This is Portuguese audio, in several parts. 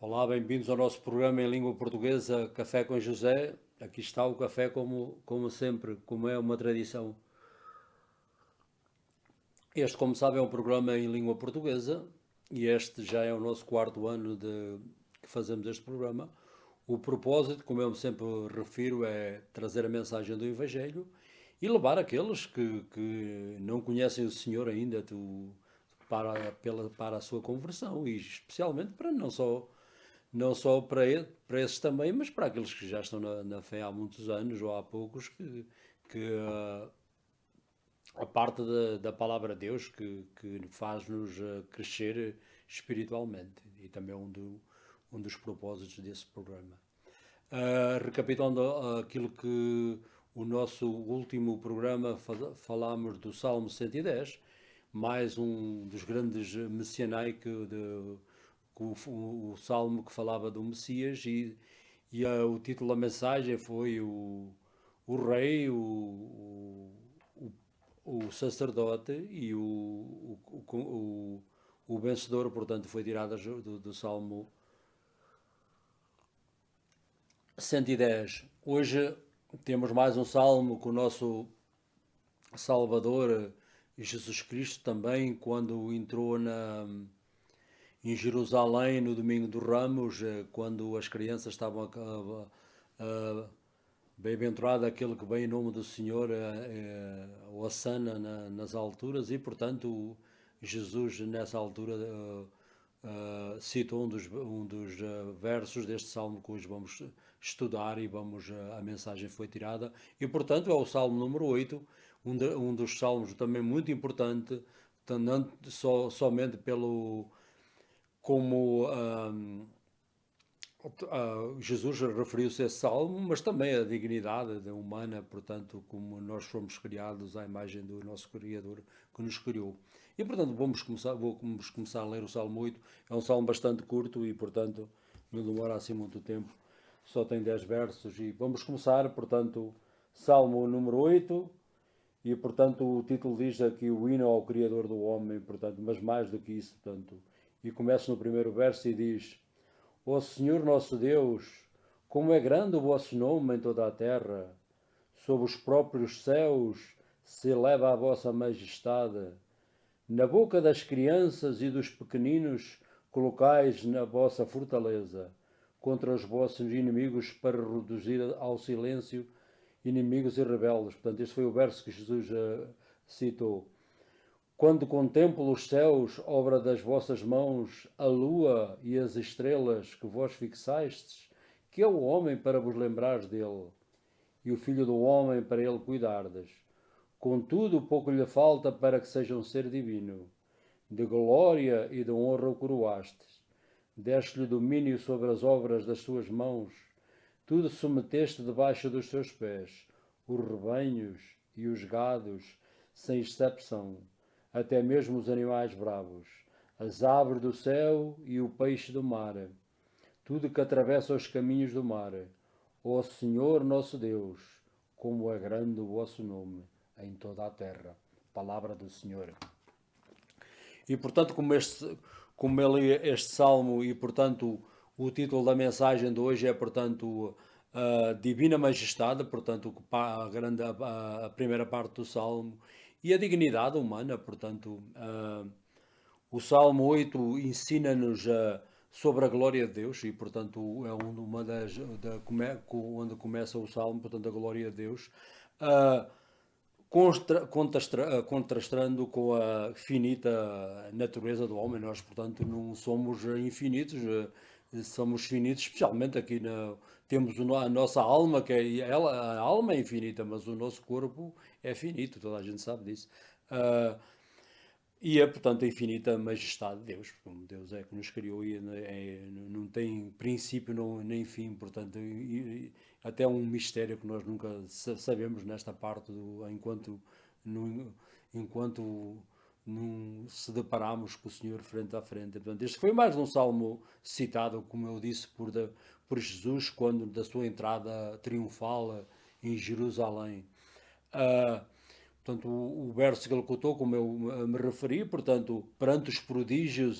Olá, bem-vindos ao nosso programa em língua portuguesa Café com José. Aqui está o café como sempre, como é uma tradição. Este, como sabem, é um programa em língua portuguesa e este já é o nosso quarto ano de que fazemos este programa. O propósito, como eu sempre refiro, é trazer a mensagem do Evangelho e levar aqueles que não conhecem o Senhor ainda para a sua conversão e especialmente para não só para esses também, mas para aqueles que já estão na fé há muitos anos ou há poucos, que a parte da palavra de Deus que faz-nos crescer espiritualmente. E também é um dos propósitos desse programa. Recapitulando aquilo que o nosso último programa falámos do Salmo 110, mais um dos grandes messianaicos o salmo que falava do Messias o título da mensagem foi o rei, o sacerdote e o vencedor, portanto foi tirado do Salmo 110. Hoje temos mais um salmo com o nosso Salvador Jesus Cristo também, quando entrou em Jerusalém no domingo dos Ramos, quando as crianças estavam bem-aventurado aquele que vem em nome do Senhor, Hosanna nas alturas, e portanto Jesus nessa altura citou um dos versos deste salmo que hoje vamos estudar e a mensagem foi tirada, e portanto é o salmo número 8, um dos salmos também muito importante, não somente como Jesus referiu-se a esse salmo, mas também a dignidade humana, portanto, como nós fomos criados à imagem do nosso Criador que nos criou. E, portanto, vamos começar a ler o Salmo 8. É um salmo bastante curto e, portanto, não demora assim muito tempo. Só tem 10 versos e vamos começar, portanto, Salmo número 8. E, portanto, o título diz aqui o hino ao Criador do homem, portanto, mas mais do que isso, portanto. E começa no primeiro verso e diz: Ó Senhor nosso Deus, como é grande o vosso nome em toda a terra! Sob os próprios céus se eleva a vossa majestade. Na boca das crianças e dos pequeninos colocais na vossa fortaleza, contra os vossos inimigos para reduzir ao silêncio inimigos e rebeldes. Portanto, este foi o verso que Jesus citou. Quando contemplo os céus, obra das vossas mãos, a lua e as estrelas que vós fixastes, que é o homem para vos lembrares dele, e o filho do homem para ele cuidardes. Contudo, pouco lhe falta para que seja um ser divino. De glória e de honra o coroastes. Deste-lhe domínio sobre as obras das suas mãos. Tudo submeteste debaixo dos seus pés, os rebanhos e os gados, sem exceção, até mesmo os animais bravos, as aves do céu e o peixe do mar, tudo que atravessa os caminhos do mar. Ó Senhor nosso Deus, como é grande o vosso nome em toda a terra. Palavra do Senhor. E portanto, como este salmo e portanto o título da mensagem de hoje é portanto a Divina Majestade, portanto a primeira parte do salmo e a dignidade humana, portanto o Salmo 8 ensina-nos sobre a glória de Deus e, portanto, é uma onde começa o Salmo, portanto, a glória de Deus, uh, contrastando com a finita natureza do homem. Nós, portanto, não somos infinitos, somos finitos, especialmente aqui temos a nossa alma, a alma é infinita, mas o nosso corpo é finito, toda a gente sabe disso. E é, portanto, a infinita majestade de Deus, como Deus é que nos criou e não tem princípio nem fim, portanto, até um mistério que nós nunca sabemos nesta parte, no- enquanto não se deparamos com o Senhor frente a frente. Portanto, este foi mais um salmo citado, como eu disse, por Jesus, quando da sua entrada triunfal em Jerusalém. Ah, portanto, o verso que ele contou, como eu me referi, portanto, perante os prodígios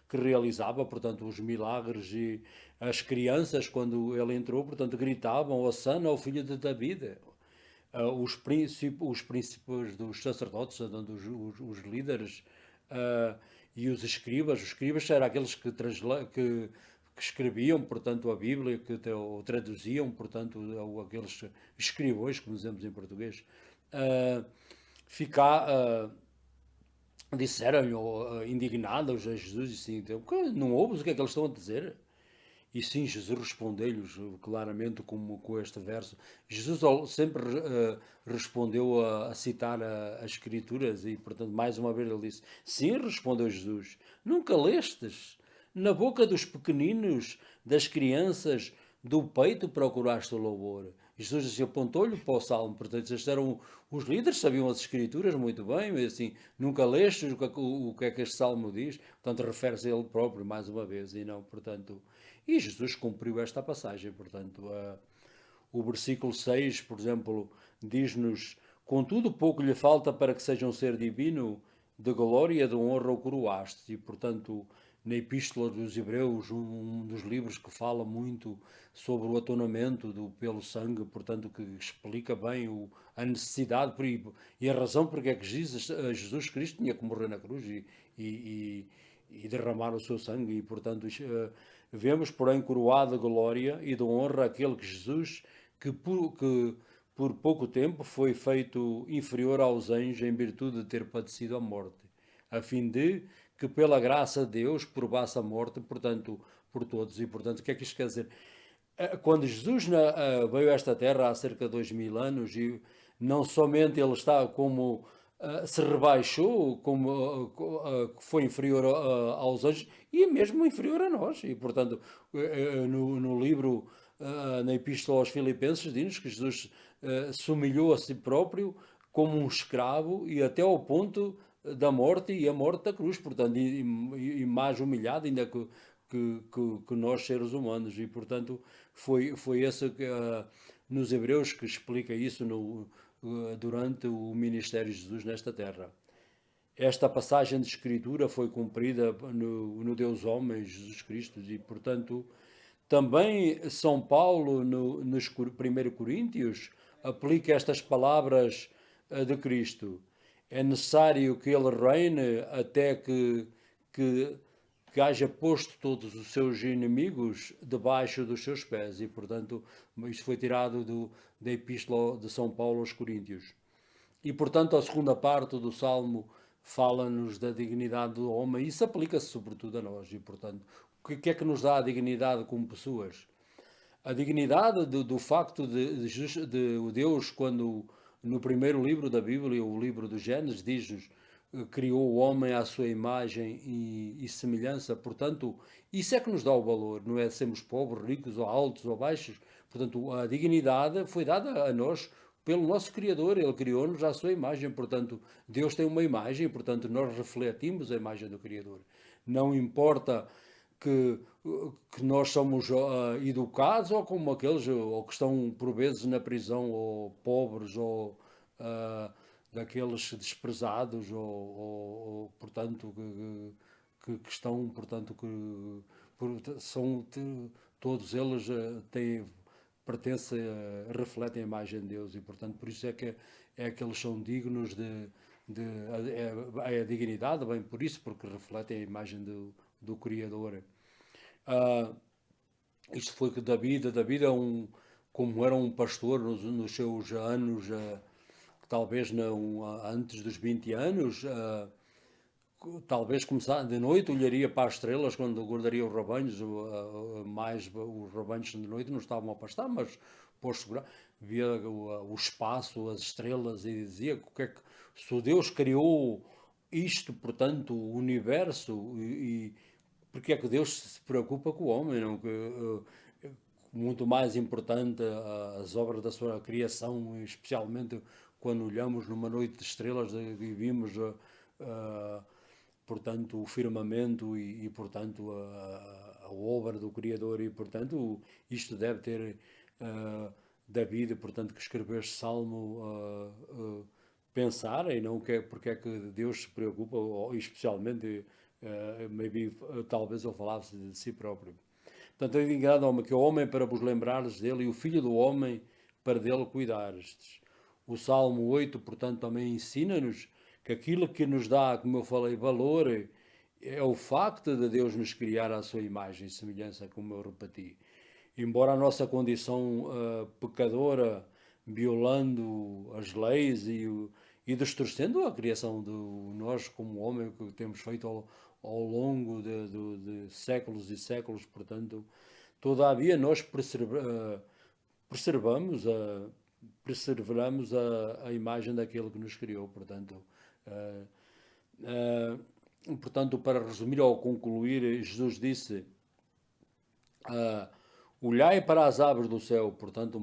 que realizava, portanto, os milagres, e as crianças, quando ele entrou, portanto, gritavam: Hosanna ao filho de David. Os príncipes dos sacerdotes, portanto, os líderes, uh, e os escribas eram aqueles que escreviam, portanto, a Bíblia, ou traduziam, portanto, ou aqueles escrivões, como dizemos em português, uh, ficar, disseram-lhe, indignados a Jesus, assim, então, não ouves o que é que eles estão a dizer? E sim, Jesus respondeu-lhes claramente com este verso. Jesus sempre respondeu a citar as Escrituras e, portanto, mais uma vez ele disse: Sim, respondeu Jesus, nunca lestes? Na boca dos pequeninos, das crianças, do peito procuraste o louvor. Jesus assim, apontou-lhe para o Salmo, portanto, estes eram os líderes, sabiam as Escrituras muito bem, mas assim, nunca lestes o que é que este Salmo diz? Portanto, refere-se a ele próprio, mais uma vez, e não, portanto. E Jesus cumpriu esta passagem, portanto, o versículo 6, por exemplo, diz-nos: Contudo, pouco lhe falta para que seja um ser divino, de glória, de honra o coroaste. E, portanto, na Epístola dos Hebreus, um dos livros que fala muito sobre o atonamento pelo sangue, portanto, que explica bem a necessidade e a razão porque é que Jesus Cristo tinha que morrer na cruz e, e derramar o seu sangue. E, portanto, vemos, porém, coroado de glória e de honra aquele que Jesus, que por pouco tempo foi feito inferior aos anjos em virtude de ter padecido a morte, a fim de que pela graça de Deus provasse a morte, portanto, por todos. E, portanto, o que é que isto quer dizer? Quando Jesus veio a esta terra há cerca de 2000 anos, e não somente ele está como se rebaixou, como foi inferior aos anjos, e mesmo inferior a nós. E, portanto, no livro, na Epístola aos Filipenses, diz-nos que Jesus se humilhou a si próprio como um escravo e até ao ponto da morte e a morte da cruz, portanto, e mais humilhado ainda que nós seres humanos. E, portanto, foi esse que, nos Hebreus, que explica isso durante o ministério de Jesus nesta terra. Esta passagem de Escritura foi cumprida no Deus homem, Jesus Cristo, e, portanto, também São Paulo, nos 1 Coríntios, aplica estas palavras de Cristo. É necessário que ele reine até que, que haja posto todos os seus inimigos debaixo dos seus pés. E, portanto, isto foi tirado da Epístola de São Paulo aos Coríntios. E, portanto, a segunda parte do Salmo fala-nos da dignidade do homem. Isso aplica-se sobretudo a nós. E, portanto, o que é que nos dá a dignidade como pessoas? A dignidade do facto de Deus, quando no primeiro livro da Bíblia, o livro do Gênesis, diz-nos: criou o homem à sua imagem e semelhança. Portanto, isso é que nos dá o valor, não é sermos pobres, ricos, ou altos ou baixos. Portanto, a dignidade foi dada a nós pelo nosso Criador. Ele criou-nos à sua imagem. Portanto, Deus tem uma imagem, portanto, nós refletimos a imagem do Criador. Não importa que, que nós somos educados, ou como aqueles ou que estão por vezes na prisão, ou pobres, ou daqueles desprezados, ou portanto, que estão, portanto, são, todos eles pertencem, refletem a imagem de Deus. E, portanto, por isso é que eles são dignos a dignidade, bem por isso, porque refletem a imagem do Criador. Isto foi que David como era um pastor nos seus anos, talvez não antes dos 20 anos, talvez começar de noite, olharia para as estrelas quando guardaria os rebanhos, mais os rebanhos de noite não estavam a pastar, mas por segurar, via o espaço, as estrelas, e dizia se o Deus criou isto, portanto, o universo, porque é que Deus se preocupa com o homem, não? Muito mais importante as obras da sua criação, especialmente quando olhamos numa noite de estrelas e vimos portanto, o firmamento portanto, a obra do Criador. E, portanto, isto deve ter David, portanto, que escreveu este salmo, pensar e não porque é que Deus se preocupa, ou especialmente, talvez ele falasse de si próprio. Portanto, é indicado homem que é o homem para vos lembrares dele e o filho do homem para dele cuidares. O Salmo 8, portanto, também ensina-nos que aquilo que nos dá, como eu falei, valor é o facto de Deus nos criar à sua imagem e semelhança, como eu repeti. Embora a nossa condição pecadora, violando as leis e distorcendo a criação de nós como homem que temos feito ao longo de séculos e séculos, portanto, todavia nós preservamos perseveramos a imagem daquele que nos criou, portanto, uh, portanto, para resumir ou concluir, Jesus disse: uh, olhai para as aves do céu, portanto,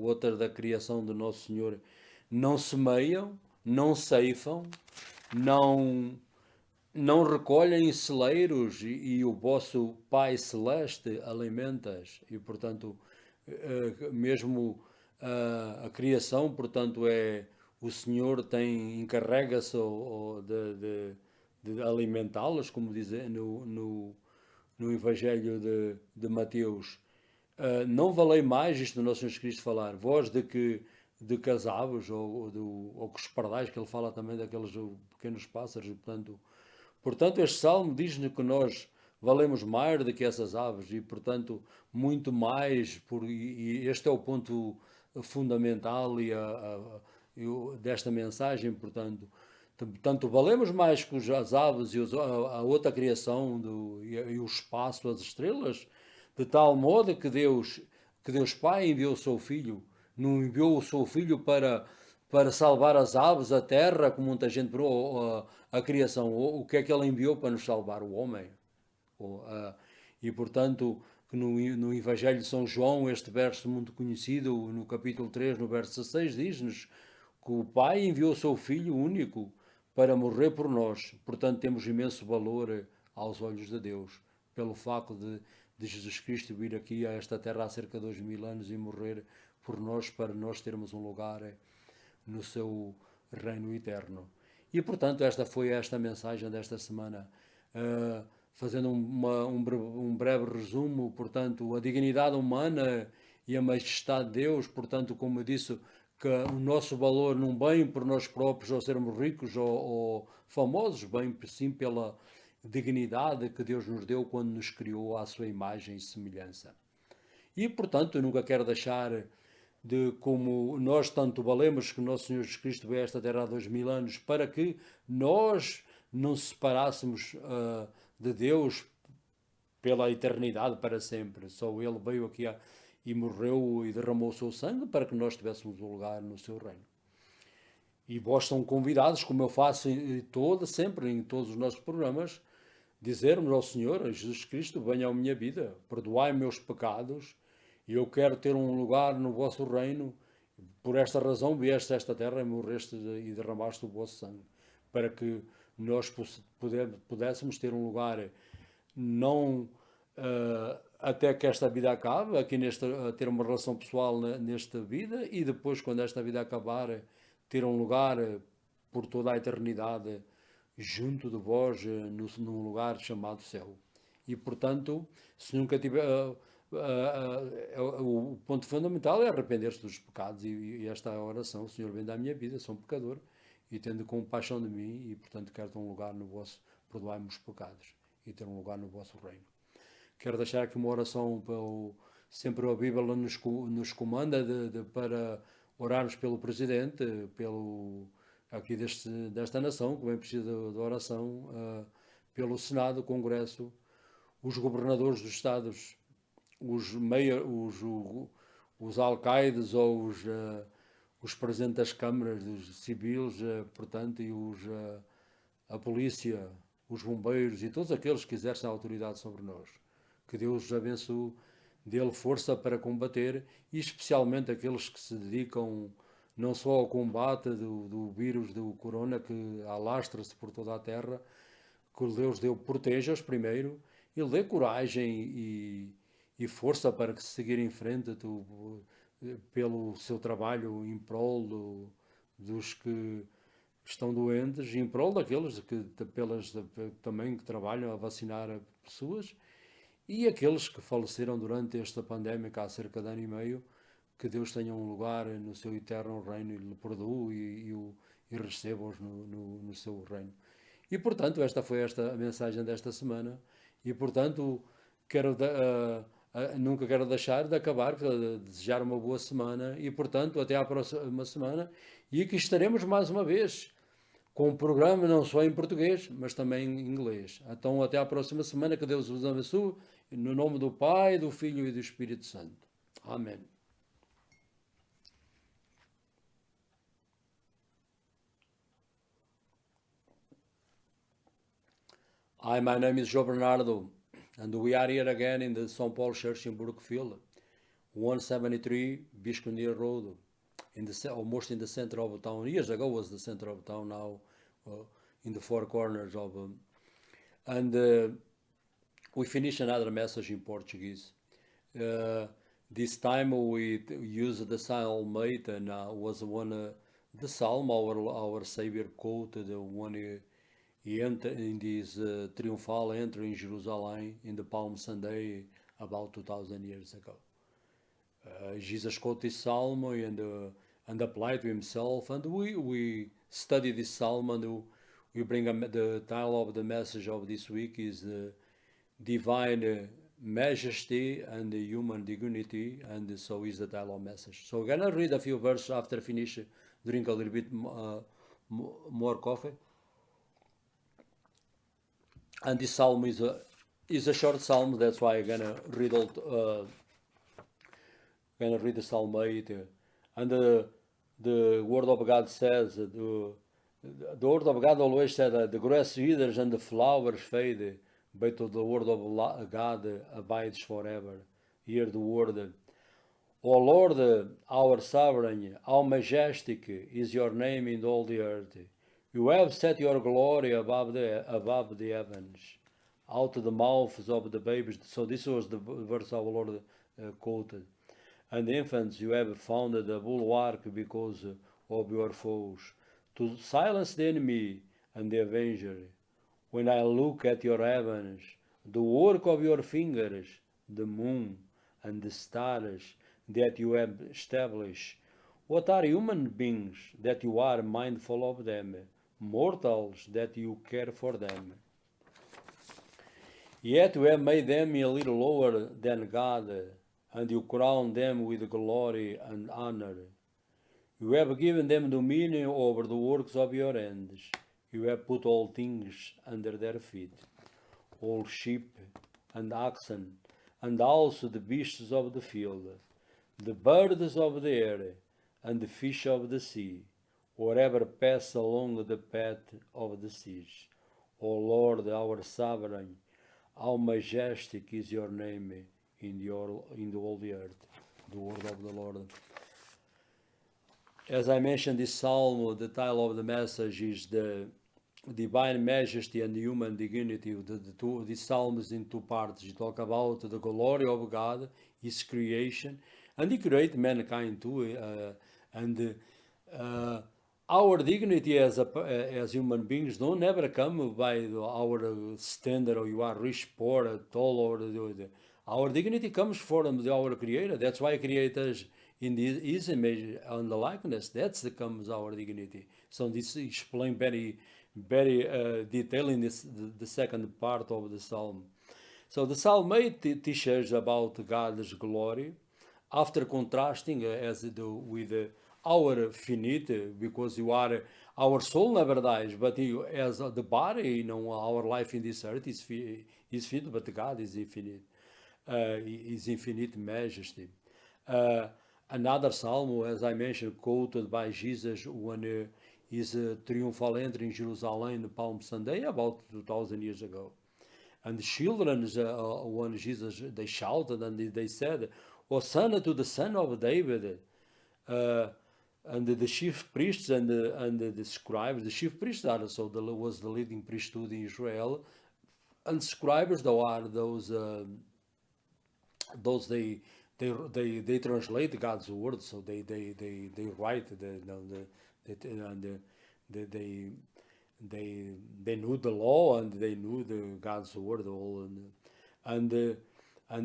outra da criação de Nosso Senhor, não semeiam, não ceifam, não, não recolhem celeiros e o vosso Pai Celeste alimenta-as. E, portanto, mesmo a criação, portanto, o Senhor encarrega-se de alimentá-las, como diz no Evangelho de Mateus. Não valei mais, isto do nosso Senhor Cristo falar, vós de que as aves ou que os pardais, que ele fala também daqueles pequenos pássaros, portanto este salmo diz-nos que nós valemos mais do que essas aves e, portanto, muito mais, e este é o ponto fundamental desta mensagem, portanto, valemos mais que as aves e a outra criação e o espaço, as estrelas, de tal modo que Deus Pai enviou o seu Filho, não enviou o seu Filho para salvar as aves, a terra, como muita gente a criação. O que é que ele enviou para nos salvar? O homem. E portanto, no Evangelho de São João, este verso muito conhecido, no capítulo 3, no verso 16, diz-nos que o Pai enviou o seu Filho único para morrer por nós. Portanto, temos imenso valor aos olhos de Deus, pelo facto de Jesus Cristo vir aqui a esta terra há cerca de 2000 anos e morrer por nós, para nós termos um lugar no seu reino eterno. E, portanto, esta foi esta mensagem desta semana. Fazendo um breve resumo, portanto, a dignidade humana e a majestade de Deus, portanto, como eu disse, que o nosso valor não vem por nós próprios ou sermos ricos ou famosos, vem sim pela dignidade que Deus nos deu quando nos criou à sua imagem e semelhança. E, portanto, eu nunca quero deixar de como nós tanto valemos que o nosso Senhor Jesus Cristo veio a esta terra há 2000 anos para que nós não se separássemos de Deus pela eternidade para sempre. Só Ele veio aqui e morreu e derramou o seu sangue para que nós tivéssemos um lugar no seu reino. E vós são convidados, como eu faço sempre em todos os nossos programas, dizermos ao Senhor, a Jesus Cristo: venha à minha vida, perdoai meus pecados, e eu quero ter um lugar no vosso reino. Por esta razão vieste a esta terra e morreste e derramaste o vosso sangue, para que nós pudéssemos ter um lugar, não até que esta vida acabe, aqui ter uma relação pessoal nesta vida, e depois, quando esta vida acabar, ter um lugar por toda a eternidade junto de vós, num lugar chamado céu. E, portanto, se nunca tiver. O ponto fundamental é arrepender-se dos pecados, e esta é a oração: o Senhor, vem da minha vida, sou um pecador, e tendo compaixão de mim, e portanto quero ter um lugar no vosso, perdoai-me os pecados, e ter um lugar no vosso reino. Quero deixar aqui uma oração, sempre a Bíblia nos comanda para orarmos pelo Presidente, aqui desta nação, que bem precisa de oração, pelo Senado, Congresso, os governadores dos Estados, os alcaides ou os presidentes das câmaras, dos civis, portanto, e a polícia, os bombeiros e todos aqueles que exercem a autoridade sobre nós. Que Deus os abençoe, dê-lhe força para combater, e especialmente aqueles que se dedicam não só ao combate do vírus do corona, que alastra-se por toda a terra, que Deus proteja-os primeiro, e lhe dê coragem e força para que se seguir em frente pelo seu trabalho em prol dos que estão doentes, em prol daqueles também que trabalham a vacinar pessoas, e aqueles que faleceram durante esta pandémica há cerca de ano e meio, que Deus tenha um lugar no seu eterno reino e lhe perdoe e receba-os no seu reino. E portanto, esta foi a mensagem desta semana, e portanto, nunca quero deixar de acabar, de desejar uma boa semana, e portanto, até à próxima semana, e aqui estaremos mais uma vez com um programa não só em português, mas também em inglês. Então, até à próxima semana, que Deus vos abençoe, no nome do Pai, do Filho e do Espírito Santo. Amém. Hi, my name is Joe Bernardo, and we are here again in the St. Paul Church in Brookfield, 173 Biscondine Road, almost in the center of town. Years ago was the center of town, now in the four corners of... we finish another message in Portuguese. This time we used the Psalmate, and was the Psalm our Savior quoted when he entered in this triumphal entry in Jerusalem in the Palm Sunday about 2,000 years ago. Jesus quoted this psalm and applied to himself, and we study this psalm, and we bring the title of the message of this week is Divine Majesty and Human Dignity, and so is the title of message. So we're gonna read a few verses after finish, drink a little bit more coffee. And this psalm is a short psalm, that's why I'm gonna read the Psalm 8, and the Word of God says, the Word of God always said that the grass withers and the flowers fade, but the Word of God abides forever. Hear the Word. O Lord, our Sovereign, how majestic is your name in all the earth. You have set your glory above the heavens, out of the mouths of the babies. So this was the verse our Lord quoted. And infants you have founded a bulwark because of your foes, to silence the enemy and the avenger. When I look at your heavens, the work of your fingers, the moon and the stars that you have established, what are human beings that you are mindful of them, mortals that you care for them? Yet you have made them a little lower than God, and you crown them with glory and honor. You have given them dominion over the works of your hands. You have put all things under their feet, all sheep and oxen, and also the beasts of the field, the birds of the air, and the fish of the sea, wherever pass along the path of the seas. O Lord, our Sovereign, how majestic is your name in all the earth. The word of the Lord. As I mentioned, this psalm, the title of the message is the Divine Majesty and Human Dignity. This psalm is in two parts. You talk about the glory of God, His creation, and He created mankind too. Our dignity as human beings don't never come by our standard, or you are rich, poor, tall, or our dignity comes from our Creator. That's why He created us in His image and the likeness. That's comes our dignity. So this is explained very, very detailed in the second part of the psalm. So the Psalm 8 teaches about God's glory, after contrasting with our finite, because you are, our soul never dies, but as the body, our life in this earth is finite, but God is infinite. His infinite majesty. Another psalm, as I mentioned, quoted by Jesus when his triumphal entry in Jerusalem in Palm Sunday about 2,000 years ago. And the children, when Jesus, they shouted and they said, Hosanna to the Son of David. And the chief priests and the scribes, the chief priests was the leading priesthood in Israel, and scribes those they translate God's word, so they write they knew the law and they knew the God's word all, and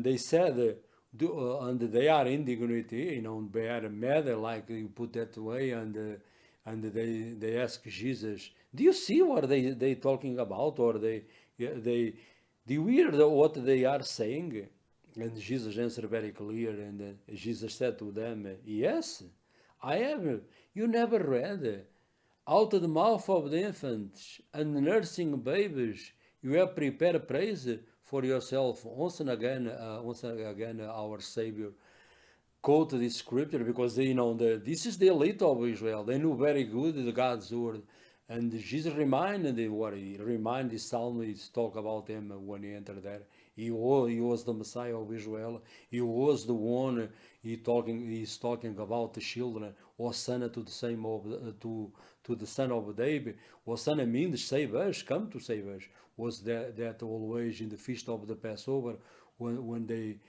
they said, and they are indignant, they are mad, like you put that way, and they ask Jesus, do you see what they talking about, or they do you hear what they are saying? And Jesus answered very clear, and Jesus said to them, yes, I have. You never read, out of the mouth of the infants and nursing babies, you have prepared praise for yourself. Once again, our Savior quoted this scripture because they know that this is the elite of Israel. They knew very good the God's word. And Jesus reminded the psalmist talk about him when he entered there. He was the Messiah of Israel. He was the one he's talking about the children. Hosanna to the same of to the son of David. Hosanna means save us, come to save us. Was that always in the feast of the Passover when they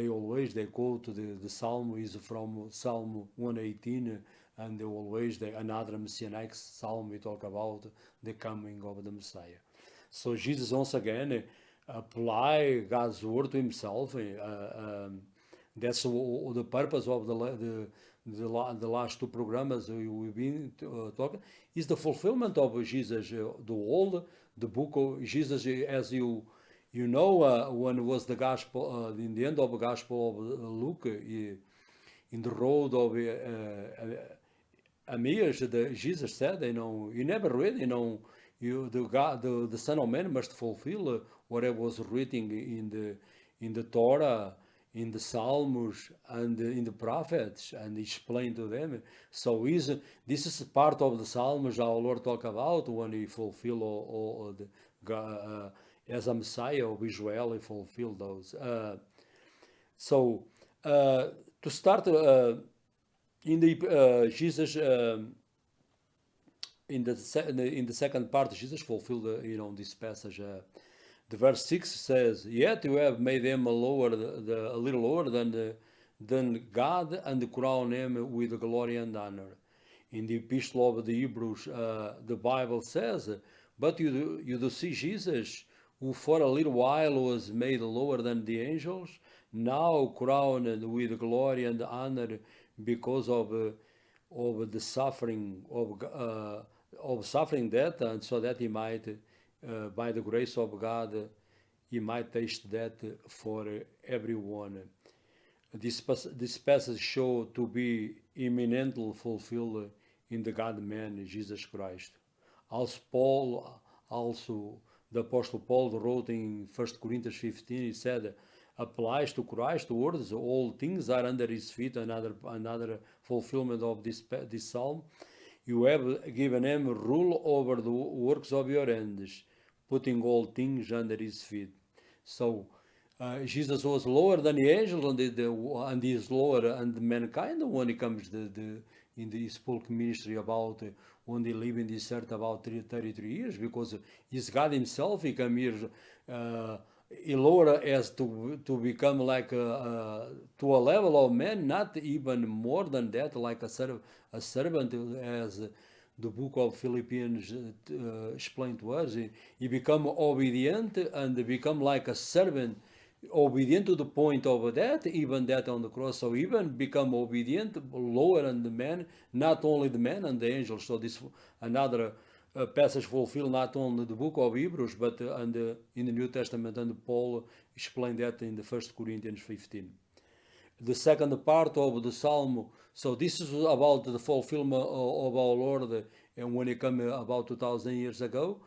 always go to the psalm is from Psalm 118, and they always another messianic psalm we talk about the coming of the Messiah. So Jesus once again apply God's word to himself. That's the purpose of the last two programs we've been talking is the fulfillment of Jesus, the book of Jesus, as you know, when was the gospel, in the end of the gospel of Luke, in the road of Emmaus, Jesus said, you never read, the Son of Man must fulfill whatever was written in the Torah, in the Psalms, and in the prophets, and he explained to them. So this is part of the Psalms our Lord talk about when he fulfill all the as a Messiah of Israel, he fulfilled those. So to start in the Jesus in the second part, Jesus fulfilled this passage. The verse 6 says, "Yet you have made them a little lower than God, and crown him with glory and honor." In the Epistle of the Hebrews, the Bible says, "But you do see Jesus, who for a little while was made lower than the angels, now crowned with glory and honor because of the suffering of suffering death, and so that he might, by the grace of God, he might taste death for everyone." This passage show to be imminently fulfilled in the God-man Jesus Christ. Also the Apostle Paul wrote in 1 Corinthians 15, he said, applies to Christ's words, all things are under his feet, another fulfillment of this psalm. You have given him rule over the works of your hands, putting all things under his feet. So Jesus was lower than the angels, and he is lower than mankind when it comes in the spoke ministry about when they live in this earth about 33 years, because he's God himself. He came here he lower as to become like to a level of man, not even more than that, like a servant, as the book of Philippians explained to us. He become obedient and become like a servant, obedient to the point of that, even that on the cross. So even become obedient, lower than the man, not only the man and the angels. So this another passage fulfill not only the book of Hebrews, but in the New Testament, and Paul explained that in the 1 Corinthians 15. The second part of the Psalm, so this is about the fulfillment of our Lord, and when it came about 2,000 years ago,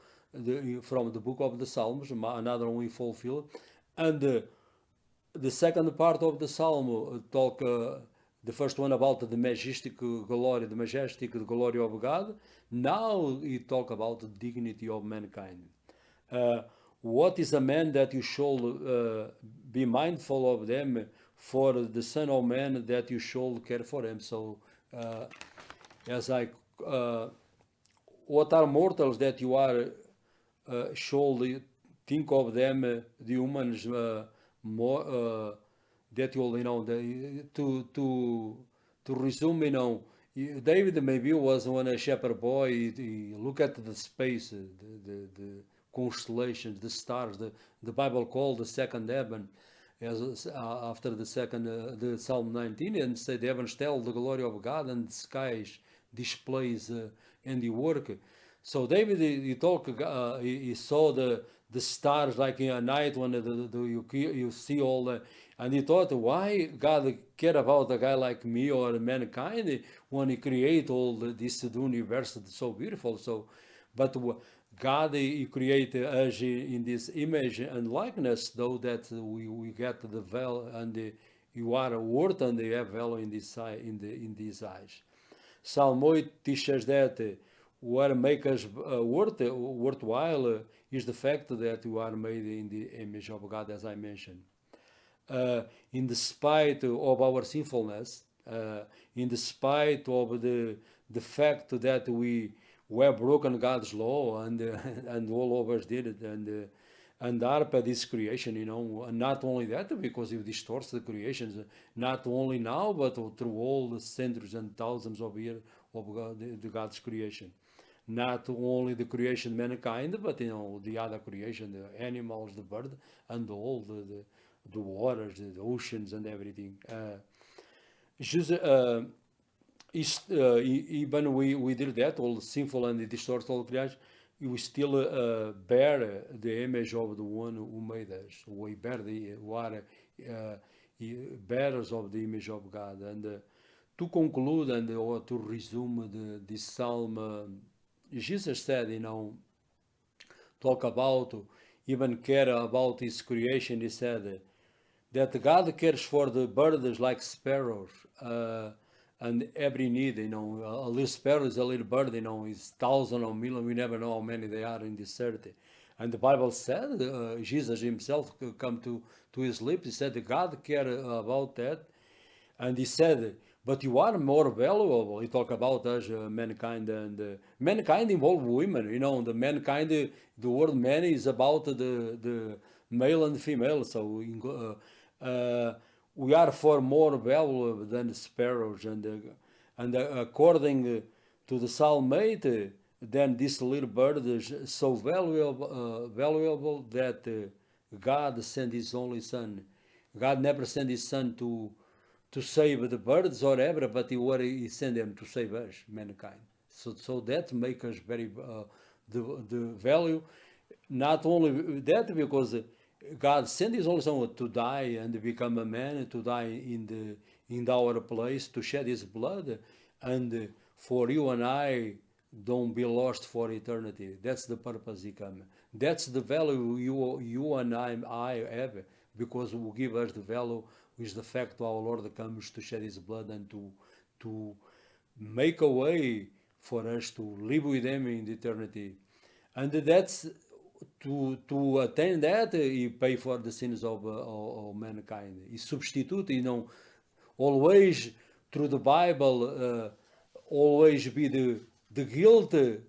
from the book of the Psalms, another one we fulfilled. And the second part of the Psalm talk, the first one about the majestic glory of God. Now he talk about the dignity of mankind. What is a man that you should be mindful of them, for the Son of Man that you should care for him? So, what are mortals that you are should think of them, the humans, more that you'll to resume, David maybe was when a shepherd boy. He look at the space, the constellations, the stars. The Bible called the second heaven, as after the Psalm 19, and said the heavens tell the glory of God, and the skies displays handiwork. So David he saw the stars like in a night when you see all the, and he thought, why God care about a guy like me or mankind when he create all this universe so beautiful. So, but God he created us in this image and likeness, though that we get the value and you are worth and you have value in this in these eyes. Psalm 8 teaches that what makes us worthwhile is the fact that you are made in the image of God, as I mentioned. In the spite of our sinfulness, in the spite of the fact that we have broken God's law and and all of us did it, and ARPA this creation, and not only that, because it distorts the creations, not only now, but through all the centuries and thousands of years of God's creation. Not only the creation mankind, but the other creation, the animals, the bird, and all the waters, the oceans, and everything. Even we did that, all sinful and distorted all creation, we still bear the image of the one who made us. We bear bearers of the image of God. And to conclude or to resume this psalm, Jesus said, talk about, even care about his creation. He said that God cares for the birds like sparrows, and every need, a little sparrow is a little bird, is thousand or million, we never know how many they are in this earth. And the Bible said, Jesus himself come to his lips, he said, God care about that. And he said, but you are more valuable. He talk about us, mankind, and mankind involve women. The mankind, the word man is about the male and female. So we are far more valuable than sparrows, and according to the Psalm 8, then this little bird is so valuable that God sent His only Son. God never sent His Son to save the birds or ever, but He sent them to save us, mankind. So that makes us very the value. Not only that, because God sent His only Son to die and become a man, to die in our place, to shed His blood, and for you and I don't be lost for eternity. That's the purpose He came. That's the value you and I have, because He will give us the value, which the fact our Lord comes to shed His blood and to make a way for us to live with Him in eternity. And that's to attain that, He pay for the sins of mankind. He substitute, always through the Bible, always be the guilt to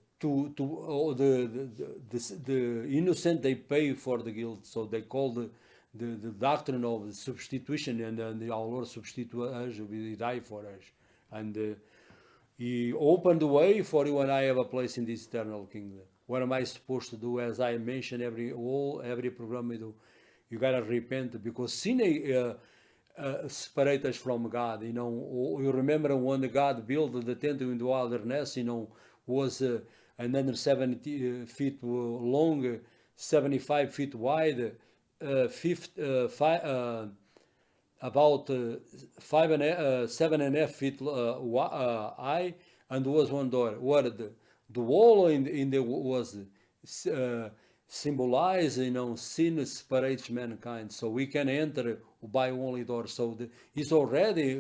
the innocent, they pay for the guilt. So they call the doctrine of the substitution, and our Lord substitute us, He died for us, and He opened the way for you and I have a place in this eternal kingdom. What am I supposed to do? As I mentioned every program we do, you gotta repent, because sin separate us from God. You remember when God built the tent in the wilderness, was 170 feet long, 75 feet wide, about 7.5 feet high, and was one door. What the wall in the was symbolized, sin separates mankind, so we can enter by only door. So it's already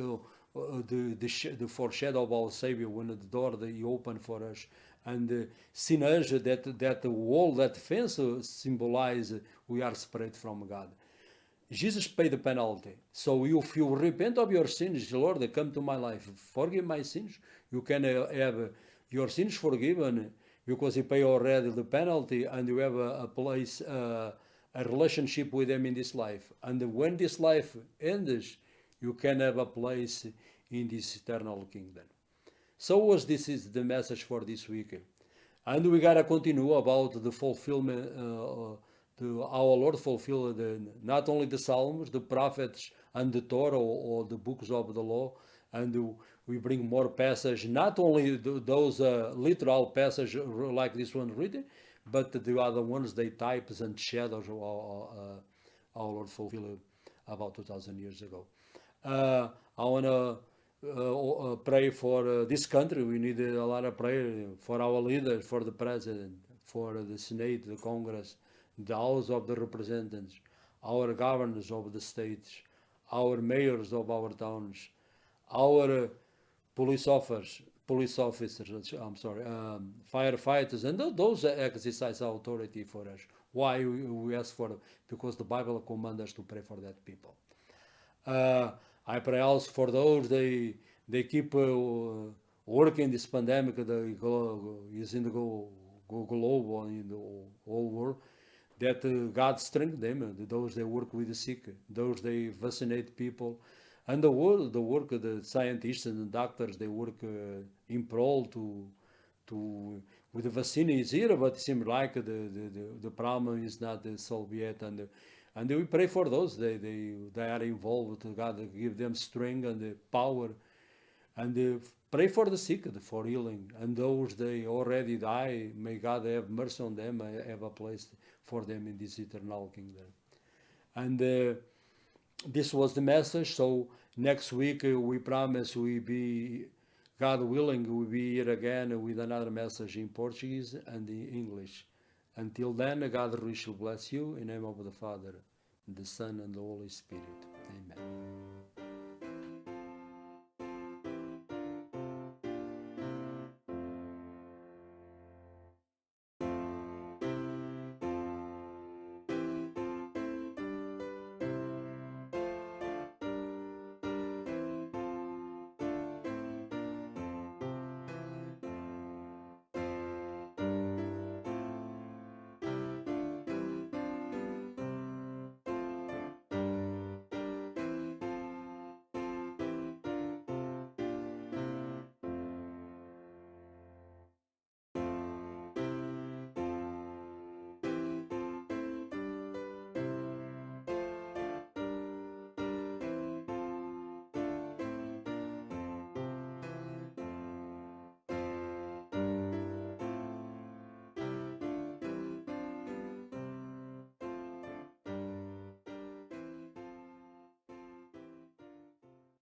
the foreshadow of our Savior when the door that He opened for us, and sinners that wall, that fence symbolize we are separated from God. Jesus paid the penalty. So if you repent of your sins, Lord, come to my life, forgive my sins, you can have your sins forgiven, because He paid already the penalty, and you have a place, a relationship with Him in this life. And when this life ends, you can have a place in this eternal kingdom. So this is the message for this week. And we gotta continue about the fulfillment, our Lord fulfilled not only the Psalms, the prophets, and the Torah, or the books of the law, and we bring more passage, not only those literal passages like this one written, but the other ones, they types and shadows of our Lord fulfilled about 2,000 years ago. I want to pray for this country. We need a lot of prayer for our leaders, for the president, for the Senate, the Congress, the House of the Representatives, our governors of the states, our mayors of our towns, our police officers, firefighters, and those exercise authority for us. Why we ask for? Because the Bible commands us to pray for that people. I pray also for those they keep working this pandemic that is in the global in the whole world. That God strengthen them. Those they work with the sick, those they vaccinate people, and the work of the scientists and the doctors, they work in prol to with the vaccine is here, but it seems like the problem is not solved yet, and we pray for those they are involved. God give them strength and the power, and pray for the sick for healing, and those they already die. May God have mercy on them, have a place for them in this eternal kingdom. And this was the message. So next week we promise we be, God willing, we'll be here again with another message in Portuguese and in English. Until then, God richly bless you in the name of the Father, the Son, and the Holy Spirit. Amen.